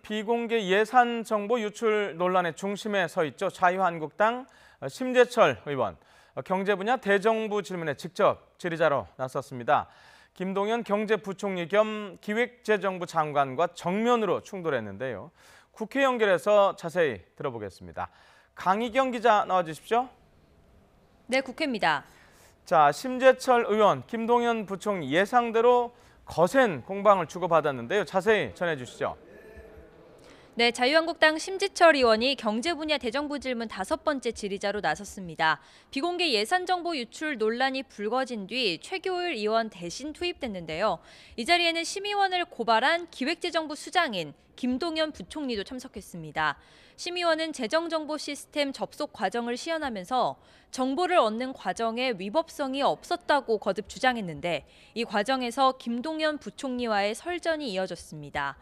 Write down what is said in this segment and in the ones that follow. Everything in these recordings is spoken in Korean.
비공개 예산 정보 유출 논란의 중심에 서 있죠. 자유한국당 심재철 의원. 경제 분야 대정부 질문에 직접 질의자로 나섰습니다. 김동연 경제부총리 겸 기획재정부 장관과 정면으로 충돌했는데요. 국회 연결해서 자세히 들어보겠습니다. 강희경 기자 나와주십시오. 네, 국회입니다. 자, 심재철 의원, 김동연 부총리 예상대로 거센 공방을 주고받았는데요. 자세히 전해주시죠. 네, 자유한국당 심재철 의원이 경제 분야 대정부 질문 5번째 질의자로 나섰습니다. 비공개 예산 정보 유출 논란이 불거진 뒤 최교일 의원 대신 투입됐는데요. 이 자리에는 심의원을 고발한 기획재정부 수장인 김동연 부총리도 참석했습니다. 심의원은 재정정보 시스템 접속 과정을 시연하면서 정보를 얻는 과정에 위법성이 없었다고 거듭 주장했는데 이 과정에서 김동연 부총리와의 설전이 이어졌습니다.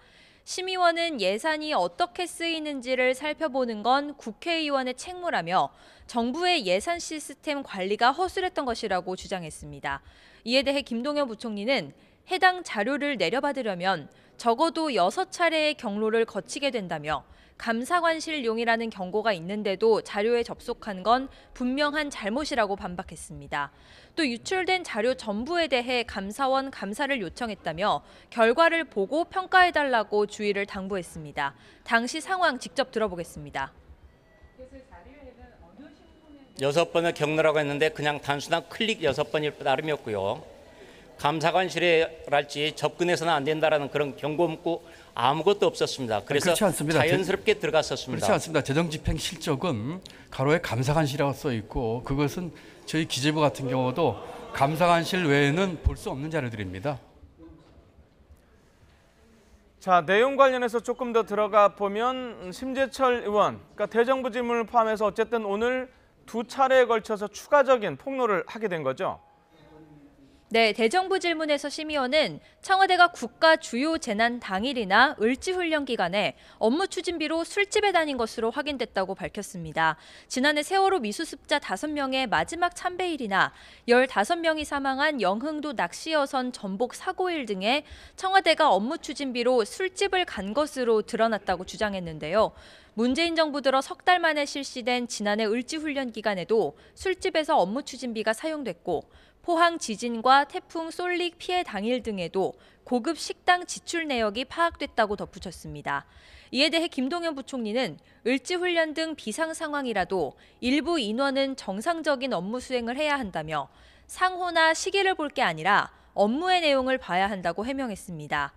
심의원은 예산이 어떻게 쓰이는지를 살펴보는 건 국회의원의 책무라며 정부의 예산 시스템 관리가 허술했던 것이라고 주장했습니다. 이에 대해 김동연 부총리는 해당 자료를 내려받으려면 적어도 6차례의 경로를 거치게 된다며 감사관실용이라는 경고가 있는데도 자료에 접속한 건 분명한 잘못이라고 반박했습니다. 또 유출된 자료 전부에 대해 감사원 감사를 요청했다며 결과를 보고 평가해달라고 주의를 당부했습니다. 당시 상황 직접 들어보겠습니다. 6번을 경로라고 했는데 그냥 단순한 클릭 6번일 따름이었고요. 감사관실에랄지 접근해서는 안 된다라는 그런 경고 문구 아무것도 없었습니다. 그래서 자연스럽게 들어갔었습니다. 그렇지 않습니다. 재정집행 실적은 가로에 감사관실이라고 써 있고 그것은 저희 기재부 같은 경우도 감사관실 외에는 볼 수 없는 자료들입니다. 자, 내용 관련해서 조금 더 들어가 보면 심재철 의원, 그러니까 대정부 질문을 포함해서 어쨌든 오늘 2차례에 걸쳐서 추가적인 폭로를 하게 된 거죠. 네, 대정부 질문에서 심의원은 청와대가 국가 주요 재난 당일이나 을지훈련 기간에 업무 추진비로 술집에 다닌 것으로 확인됐다고 밝혔습니다. 지난해 세월호 미수습자 5명의 마지막 참배일이나 15명이 사망한 영흥도 낚시여선 전복 사고일 등에 청와대가 업무 추진비로 술집을 간 것으로 드러났다고 주장했는데요. 문재인 정부 들어 석 달 만에 실시된 지난해 을지훈련 기간에도 술집에서 업무 추진비가 사용됐고 포항 지진과 태풍 쏠릭 피해 당일 등에도 고급 식당 지출 내역이 파악됐다고 덧붙였습니다. 이에 대해 김동연 부총리는 을지훈련 등 비상 상황이라도 일부 인원은 정상적인 업무 수행을 해야 한다며 상호나 시기를 볼 게 아니라 업무의 내용을 봐야 한다고 해명했습니다.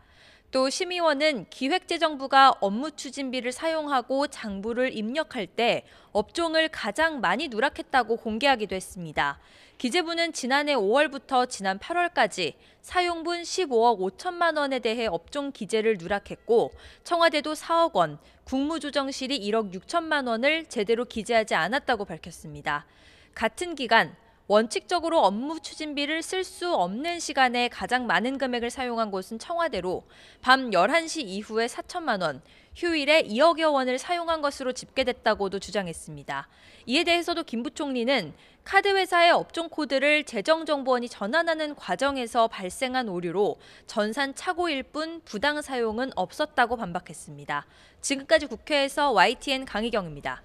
또 심의원은 기획재정부가 업무 추진비를 사용하고 장부를 입력할 때 업종을 가장 많이 누락했다고 공개하기도 했습니다. 기재부는 지난해 5월부터 지난 8월까지 사용분 15억 5천만 원에 대해 업종 기재를 누락했고 청와대도 4억 원, 국무조정실이 1억 6천만 원을 제대로 기재하지 않았다고 밝혔습니다. 같은 기간 원칙적으로 업무 추진비를 쓸 수 없는 시간에 가장 많은 금액을 사용한 곳은 청와대로 밤 11시 이후에 4천만 원, 휴일에 2억여 원을 사용한 것으로 집계됐다고도 주장했습니다. 이에 대해서도 김 부총리는 카드 회사의 업종 코드를 재정정보원이 전환하는 과정에서 발생한 오류로 전산 착오일 뿐 부당 사용은 없었다고 반박했습니다. 지금까지 국회에서 YTN 강희경입니다.